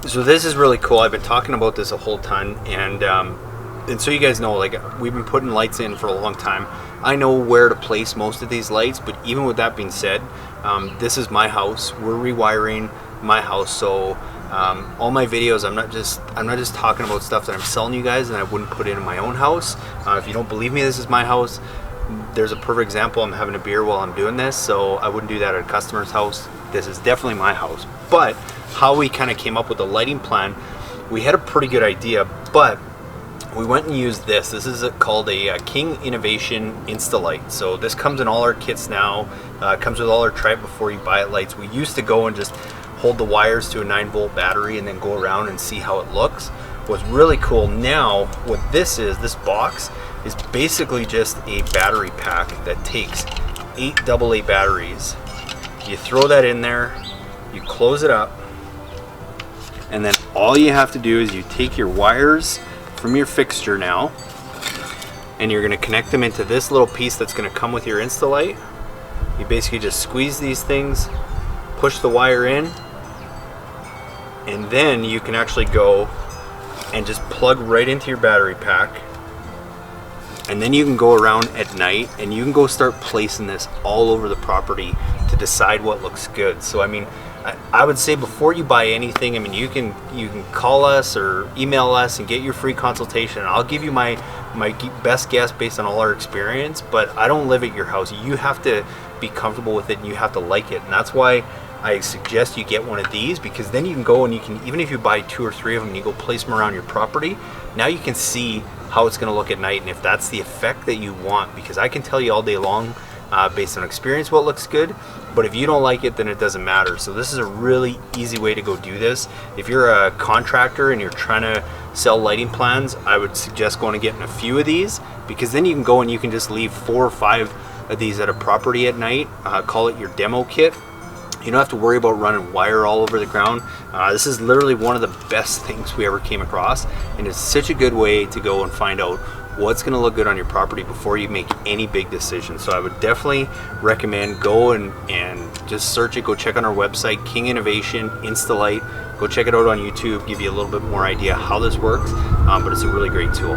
So this is really cool. I've been talking about this a whole ton, and so you guys know, like, we've been putting lights in for a long time. I know where to place most of these lights, but even with that being said, this is my house. We're rewiring my house, so all my videos, I'm not just talking about stuff that I'm selling you guys and I wouldn't put in my own house. If you don't believe me, this is my house. There's a perfect example. I'm having a beer while I'm doing this, so I wouldn't do that at a customer's house. This is definitely my house. But how we kind of came up with the lighting plan, we had a pretty good idea, but we went and used this. This is called a King Innovation Insta-Light. So this comes in all our kits now. Comes with all our try it before you buy it lights. We used to go and just hold the wires to a 9-volt battery and then go around and see how it looks. What's really cool now, what this box is basically just a battery pack that takes 8 AA batteries. You throw that in there, you close it up, and then all you have to do is you take your wires from your fixture now, and you're going to connect them into this little piece that's going to come with your InstaLight. You basically just squeeze these things, push the wire in, and then you can actually go and just plug right into your battery pack. And then you can go around at night and you can go start placing this all over the property to decide what looks good. So I mean, I would say before you buy anything, I mean, you can call us or email us and get your free consultation. I'll give you my best guess based on all our experience, but I don't live at your house. You have to be comfortable with it and you have to like it. And that's why I suggest you get one of these, because then you can go and you can, even if you buy 2 or 3 of them and you go place them around your property, now you can see how it's going to look at night and if that's the effect that you want. Because I can tell you all day long based on experience what looks good, but if you don't like it, then it doesn't matter. So this is a really easy way to go do this. If you're a contractor and you're trying to sell lighting plans, I would suggest going and getting a few of these, because then you can go and you can just leave 4 or 5 of these at a property at night. Call it your demo kit. You don't have to worry about running wire all over the ground. This is literally one of the best things we ever came across, and it's such a good way to go and find out what's going to look good on your property before you make any big decisions. So I would definitely recommend go and just search it. Go check on our website, King Innovation InstaLight. Go check it out on YouTube, give you a little bit more idea how this works, but it's a really great tool.